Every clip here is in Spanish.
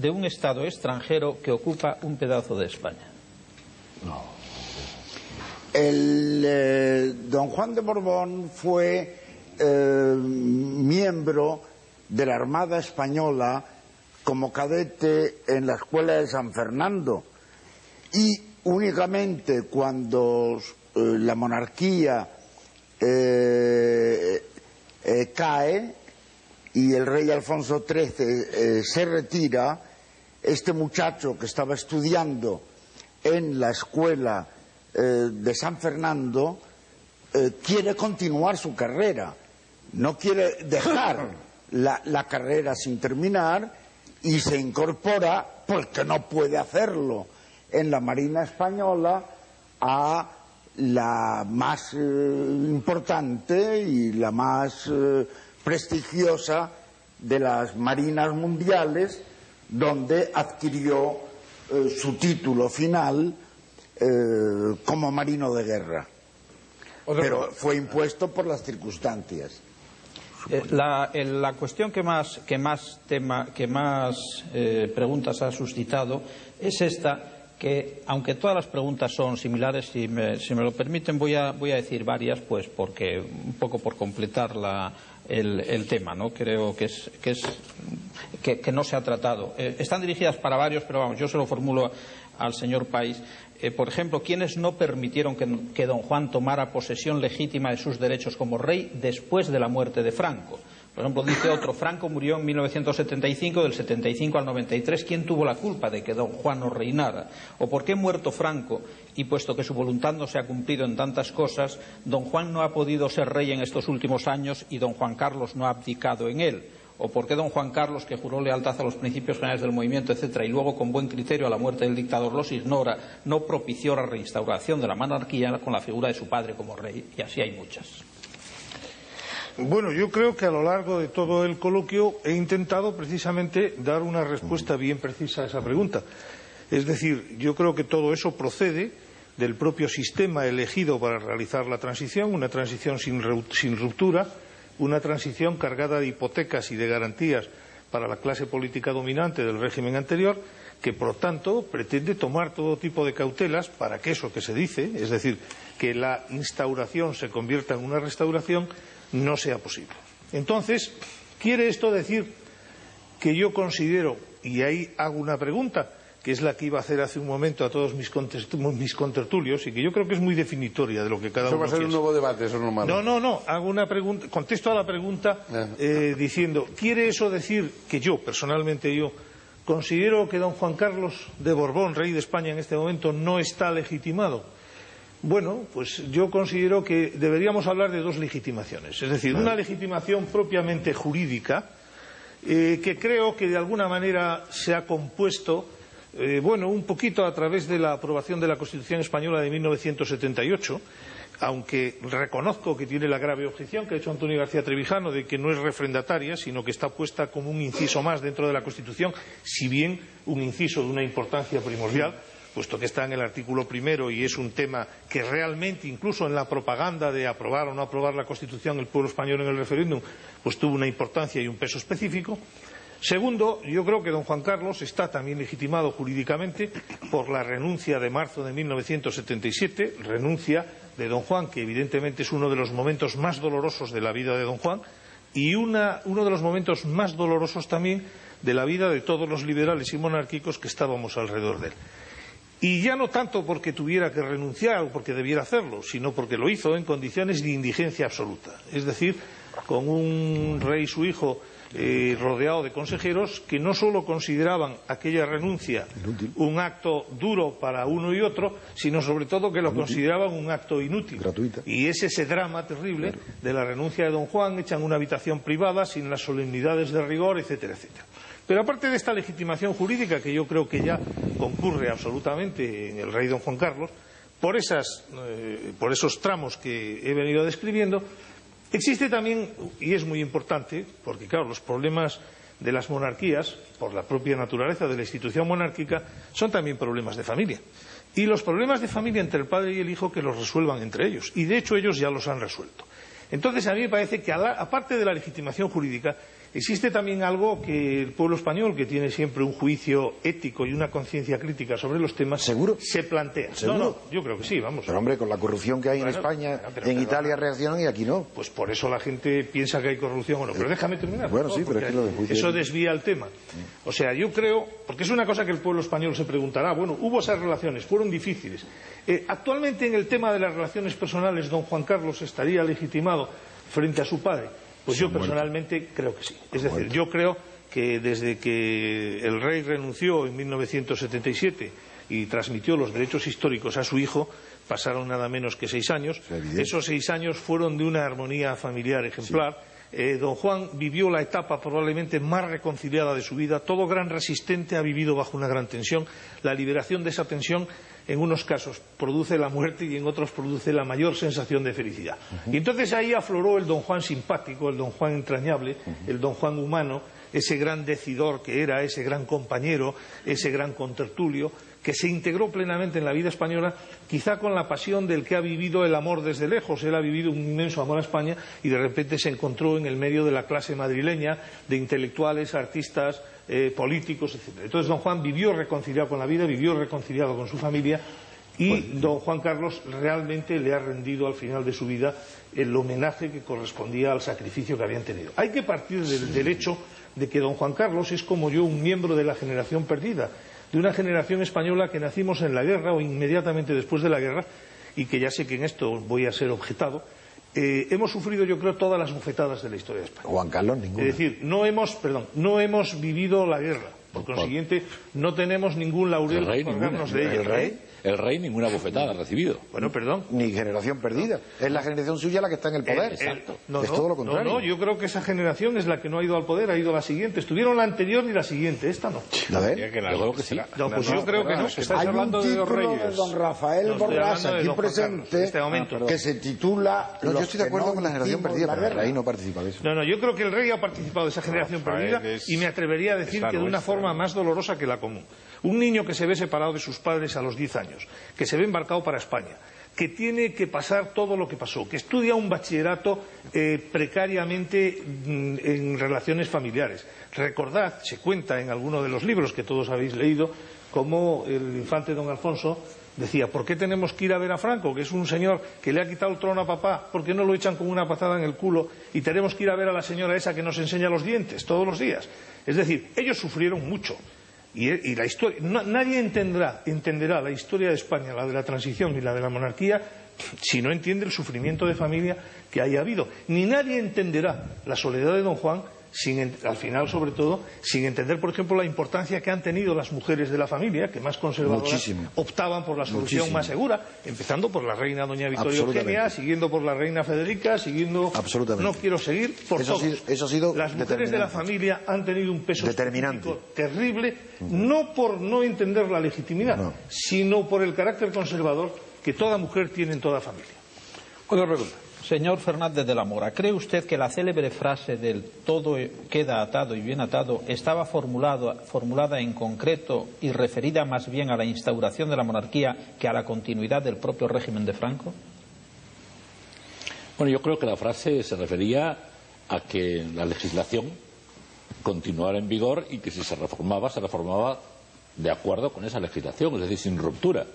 de un Estado extranjero que ocupa un pedazo de España? No. Don Juan de Borbón fue miembro de la Armada Española como cadete en la Escuela de San Fernando, y únicamente cuando la monarquía cae y el rey Alfonso XIII se retira, este muchacho que estaba estudiando en la escuela de San Fernando quiere continuar su carrera, no quiere dejar la carrera sin terminar, y se incorpora, porque no puede hacerlo, en la Marina Española, a la más importante y la más prestigiosa de las marinas mundiales, donde adquirió su título final como marino de guerra. Pero fue impuesto por las circunstancias. La cuestión que más preguntas ha suscitado es esta, que aunque todas las preguntas son similares, si me lo permiten voy a decir varias, pues porque un poco por completar el tema, ¿no? Creo que no se ha tratado. Están dirigidas para varios, pero vamos, yo se lo formulo al señor País. Por ejemplo, ¿quiénes no permitieron que don Juan tomara posesión legítima de sus derechos como rey después de la muerte de Franco? Por ejemplo, dice otro, Franco murió en 1975, del 75 al 93, ¿quién tuvo la culpa de que don Juan no reinara? ¿O por qué, muerto Franco, y puesto que su voluntad no se ha cumplido en tantas cosas, don Juan no ha podido ser rey en estos últimos años y don Juan Carlos no ha abdicado en él? ¿O por qué don Juan Carlos, que juró lealtad a los principios generales del movimiento, etcétera, y luego con buen criterio a la muerte del dictador los ignora, no propició la reinstauración de la monarquía con la figura de su padre como rey? Y así hay muchas. Bueno, yo creo que a lo largo de todo el coloquio he intentado precisamente dar una respuesta bien precisa a esa pregunta. Es decir, yo creo que todo eso procede del propio sistema elegido para realizar la transición, una transición sin ruptura, una transición cargada de hipotecas y de garantías para la clase política dominante del régimen anterior, que por tanto pretende tomar todo tipo de cautelas para que eso que se dice, es decir, que la instauración se convierta en una restauración, no sea posible. Entonces, ¿quiere esto decir que yo considero, y ahí hago una pregunta, que es la que iba a hacer hace un momento a todos mis contertulios, y que yo creo que es muy definitoria de lo que cada uno piensa? Eso va a ser un nuevo debate, eso es normal. No, hago una pregunta, contesto a la pregunta diciendo, ¿quiere eso decir que yo, personalmente yo, considero que don Juan Carlos de Borbón, rey de España en este momento, no está legitimado? Bueno, pues yo considero que deberíamos hablar de dos legitimaciones, es decir, una legitimación propiamente jurídica, que creo que de alguna manera se ha compuesto un poquito a través de la aprobación de la Constitución Española de 1978, aunque reconozco que tiene la grave objeción que ha hecho Antonio García Trevijano de que no es refrendataria, sino que está puesta como un inciso más dentro de la Constitución, si bien un inciso de una importancia primordial, puesto que está en el artículo primero y es un tema que realmente, incluso en la propaganda de aprobar o no aprobar la Constitución, el pueblo español en el referéndum, pues tuvo una importancia y un peso específico. Segundo, yo creo que don Juan Carlos está también legitimado jurídicamente por la renuncia de marzo de 1977, renuncia de don Juan, que evidentemente es uno de los momentos más dolorosos de la vida de don Juan, y uno de los momentos más dolorosos también de la vida de todos los liberales y monárquicos que estábamos alrededor de él. Y ya no tanto porque tuviera que renunciar o porque debiera hacerlo, sino porque lo hizo en condiciones de indigencia absoluta. Es decir, con un rey, su hijo, rodeado de consejeros que no solo consideraban aquella renuncia un acto duro para uno y otro, sino sobre todo que lo consideraban un acto inútil. Gratuita. Y es ese drama terrible de la renuncia de don Juan, hecha en una habitación privada, sin las solemnidades de rigor, etcétera, etcétera. Pero aparte de esta legitimación jurídica, que yo creo que ya concurre absolutamente en el rey don Juan Carlos, por esos tramos que he venido describiendo, existe también, y es muy importante, porque claro, los problemas de las monarquías, por la propia naturaleza de la institución monárquica, son también problemas de familia. Y los problemas de familia entre el padre y el hijo, que los resuelvan entre ellos. Y de hecho ellos ya los han resuelto. Entonces a mí me parece que, aparte de la legitimación jurídica, Existe también algo que el pueblo español, que tiene siempre un juicio ético y una conciencia crítica sobre los temas, ¿seguro? Se plantea. ¿Seguro? No, yo creo que sí, vamos. Pero hombre, con la corrupción que hay en España, en Italia reaccionan y aquí no. Pues por eso la gente piensa que hay corrupción o no. Pero déjame terminar. Bueno, sí, pero es que lo de juicio... Eso desvía el tema. O sea, yo creo, porque es una cosa que el pueblo español se preguntará, bueno, hubo esas relaciones, fueron difíciles. Actualmente en el tema de las relaciones personales, don Juan Carlos estaría legitimado frente a su padre. Pues yo personalmente creo que sí. Es decir, yo creo que desde que el rey renunció en 1977 y transmitió los derechos históricos a su hijo, pasaron nada menos que 6 años. Esos 6 años fueron de una armonía familiar ejemplar. Don Juan vivió la etapa probablemente más reconciliada de su vida. Todo gran resistente ha vivido bajo una gran tensión. La liberación de esa tensión en unos casos produce la muerte y en otros produce la mayor sensación de felicidad. Y entonces ahí afloró el don Juan simpático, el don Juan entrañable, el don Juan humano, ese gran decidor que era, ese gran compañero, ese gran contertulio, que se integró plenamente en la vida española, quizá con la pasión del que ha vivido el amor desde lejos. Él ha vivido un inmenso amor a España y de repente se encontró en el medio de la clase madrileña, de intelectuales, artistas, políticos, etc. Entonces don Juan vivió reconciliado con la vida, vivió reconciliado con su familia y don Juan Carlos realmente le ha rendido al final de su vida el homenaje que correspondía al sacrificio que habían tenido. Hay que partir del hecho de que don Juan Carlos es como yo un miembro de la generación perdida, de una generación española que nacimos en la guerra o inmediatamente después de la guerra y que ya sé que en esto voy a ser objetado. Hemos sufrido, yo creo, todas las bofetadas de la historia de España. Juan Carlos, ninguna. Es decir, no hemos vivido la guerra. Por consiguiente, no tenemos ningún laurel para colgarnos de ella. El rey ninguna bofetada ha recibido. Bueno, perdón. Ni generación perdida. Es la generación suya la que está en el poder. Exacto. Es todo lo contrario. No, yo creo que esa generación es la que no ha ido al poder, ha ido a la siguiente. Estuvieron la anterior y la siguiente, esta no. ¿La ves? Yo creo que sí. No, pues yo creo que no. Estáis hablando de dos reyes. De don Rafael Borrás, aquí presente, este momento. que se titula... No, yo estoy de acuerdo con la generación perdida, pero el rey no participa de eso. No, yo creo que el rey ha participado de esa generación perdida y me atrevería a decir que de una forma más dolorosa que la común. Un niño que se ve separado de sus padres a los 10 años, que se ve embarcado para España, que tiene que pasar todo lo que pasó, que estudia un bachillerato precariamente en relaciones familiares. Recordad, se cuenta en alguno de los libros que todos habéis leído, cómo el infante don Alfonso decía, ¿por qué tenemos que ir a ver a Franco, que es un señor que le ha quitado el trono a papá? ¿Por qué no lo echan con una patada en el culo? Y tenemos que ir a ver a la señora esa que nos enseña los dientes todos los días. Es decir, ellos sufrieron mucho. Y la historia, nadie entenderá la historia de España, la de la transición y la de la monarquía, si no entiende el sufrimiento de familia que haya habido. Ni nadie entenderá la soledad de don Juan, al final sobre todo, sin entender, por ejemplo, la importancia que han tenido las mujeres de la familia, que más conservadoras optaban por la solución más segura, empezando por la reina doña Victoria Eugenia, siguiendo por la reina Federica, siguiendo... No quiero seguir por todos. Eso ha sido las mujeres de la familia han tenido un peso determinante, terrible, no por no entender la legitimidad, sino por el carácter conservador que toda mujer tiene en toda familia. Otra pregunta. Señor Fernández de la Mora, ¿cree usted que la célebre frase del todo queda atado y bien atado estaba formulada en concreto y referida más bien a la instauración de la monarquía que a la continuidad del propio régimen de Franco? Bueno, yo creo que la frase se refería a que la legislación continuara en vigor y que si se reformaba de acuerdo con esa legislación, es decir, sin ruptura.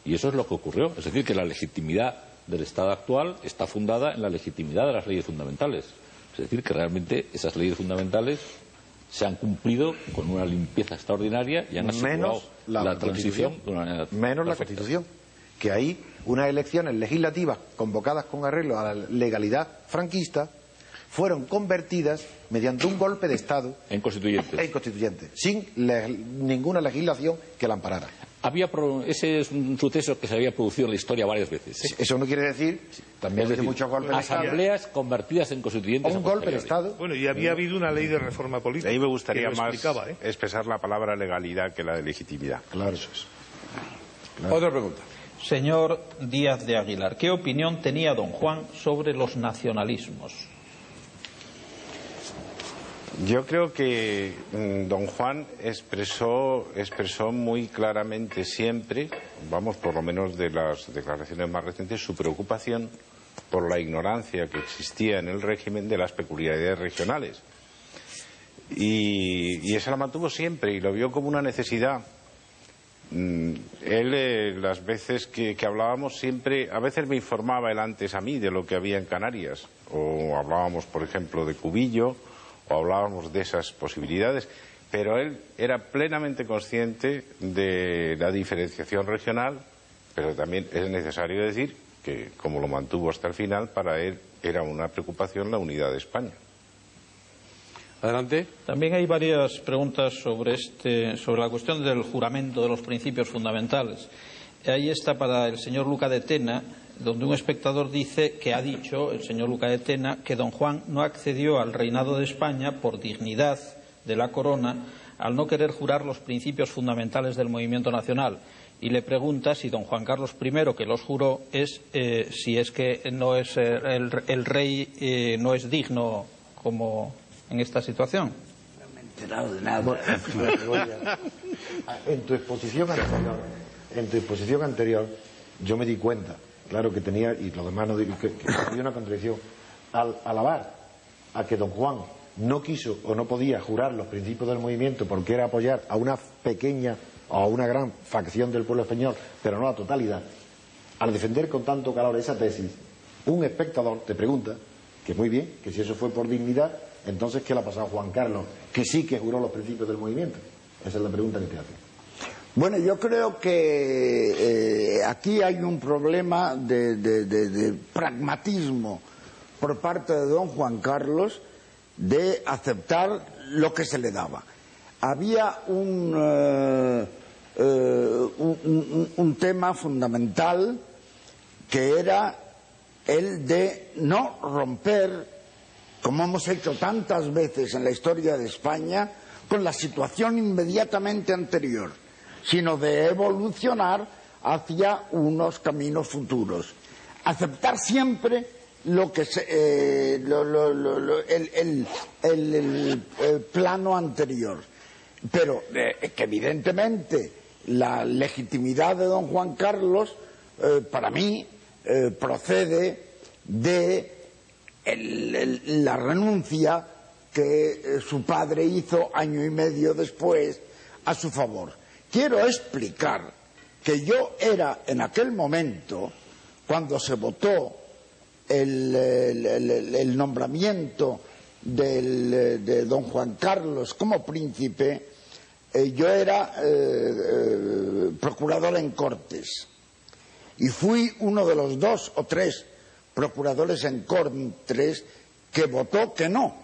Y eso es lo que ocurrió. Es decir, que la legitimidad del Estado actual está fundada en la legitimidad de las leyes fundamentales. Es decir, que realmente esas leyes fundamentales se han cumplido con una limpieza extraordinaria y han asegurado la transición de una manera menos la perfecta. Constitución, que ahí unas elecciones legislativas convocadas con arreglo a la legalidad franquista fueron convertidas mediante un golpe de Estado en constituyentes, sin ninguna legislación que la amparara. Ese es un suceso que se había producido en la historia varias veces. Sí, eso no quiere decir, también es decir, muchos golpes de Estado. Asambleas convertidas en constituyentes. Un golpe de Estado. Bueno, y había habido una ley de reforma política. Ahí me gustaría más explicaba, expresar la palabra legalidad que la de legitimidad. Claro, eso es. Claro. Otra pregunta. Señor Díaz de Aguilar, ¿qué opinión tenía don Juan sobre los nacionalismos? Yo creo que don Juan expresó muy claramente siempre, por lo menos de las declaraciones más recientes, su preocupación por la ignorancia que existía en el régimen de las peculiaridades regionales. y esa la mantuvo siempre y lo vio como una necesidad. Él, las veces que hablábamos siempre, a veces me informaba él antes a mí de lo que había en Canarias, o hablábamos, por ejemplo, de Cubillo, o hablábamos de esas posibilidades, pero él era plenamente consciente de la diferenciación regional, pero también es necesario decir que, como lo mantuvo hasta el final, para él era una preocupación la unidad de España. Adelante. También hay varias preguntas sobre la cuestión del juramento de los principios fundamentales. Ahí está para el señor Luca de Tena, donde un espectador dice que ha dicho el señor Luca de Tena que don Juan no accedió al reinado de España por dignidad de la corona al no querer jurar los principios fundamentales del movimiento nacional. Y le pregunta si don Juan Carlos I, que los juró, si es que no es el rey no es digno como en esta situación. No me he enterado de nada. En tu exposición anterior, yo me di cuenta, claro que tenía, y lo demás no digo, que había una contradicción. Al alabar a que don Juan no quiso o no podía jurar los principios del movimiento porque era apoyar a una pequeña o a una gran facción del pueblo español, pero no a la totalidad, al defender con tanto calor esa tesis, un espectador te pregunta, que muy bien, que si eso fue por dignidad, entonces ¿qué le ha pasado a Juan Carlos, que sí que juró los principios del movimiento? Esa es la pregunta que te hace. Bueno, yo creo que aquí hay un problema de pragmatismo por parte de don Juan Carlos de aceptar lo que se le daba. Había un tema fundamental que era el de no romper, como hemos hecho tantas veces en la historia de España, con la situación inmediatamente anterior, sino de evolucionar hacia unos caminos futuros. Aceptar siempre lo que el plano anterior. Pero que evidentemente la legitimidad de don Juan Carlos, para mí, procede de la renuncia que su padre hizo año y medio después a su favor. Quiero explicar que yo era en aquel momento, cuando se votó el nombramiento de don Juan Carlos como príncipe, yo era procurador en Cortes y fui uno de los 2 o 3 procuradores en Cortes que votó que no,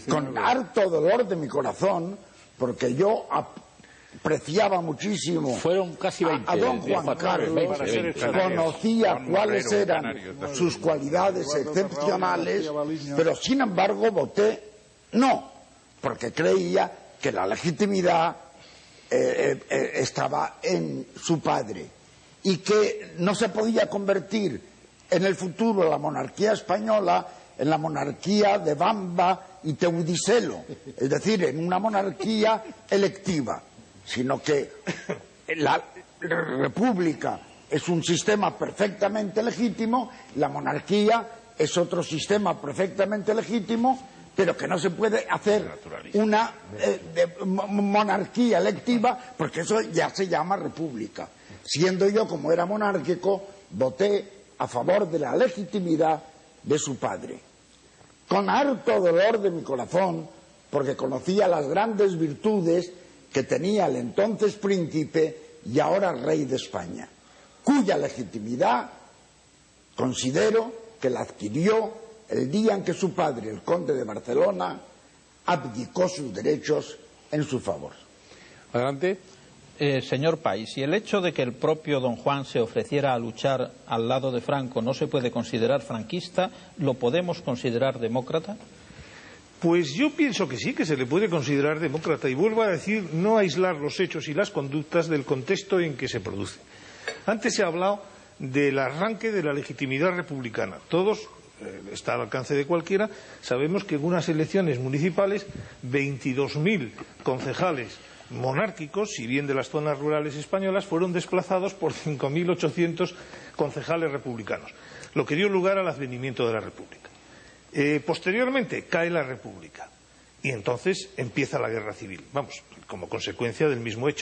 con harto dolor de mi corazón, porque yo apreciaba muchísimo Fueron casi 20, a don Juan Carlos, 20. conocía cuáles eran sus cualidades excepcionales, pero sin embargo voté no, porque creía que la legitimidad estaba en su padre y que no se podía convertir en el futuro la monarquía española en la monarquía de Bamba y Teudicelo, es decir, en una monarquía electiva, sino que la república es un sistema perfectamente legítimo, la monarquía es otro sistema perfectamente legítimo, pero que no se puede hacer una monarquía electiva, porque eso ya se llama república. Siendo yo, como era monárquico, voté a favor de la legitimidad de su padre, con harto dolor de mi corazón, porque conocía las grandes virtudes que tenía el entonces príncipe y ahora rey de España, cuya legitimidad considero que la adquirió el día en que su padre, el conde de Barcelona, abdicó sus derechos en su favor. Adelante. Señor País, si el hecho de que el propio don Juan se ofreciera a luchar al lado de Franco no se puede considerar franquista, ¿lo podemos considerar demócrata? Pues yo pienso que sí, que se le puede considerar demócrata, y vuelvo a decir, no aislar los hechos y las conductas del contexto en que se produce. Antes se ha hablado del arranque de la legitimidad republicana. Todos, está al alcance de cualquiera, sabemos que en unas elecciones municipales 22.000 concejales monárquicos, si bien de las zonas rurales españolas, fueron desplazados por 5.800 concejales republicanos, lo que dio lugar al advenimiento de la República. Posteriormente cae la República y entonces empieza la guerra civil, vamos, como consecuencia del mismo hecho.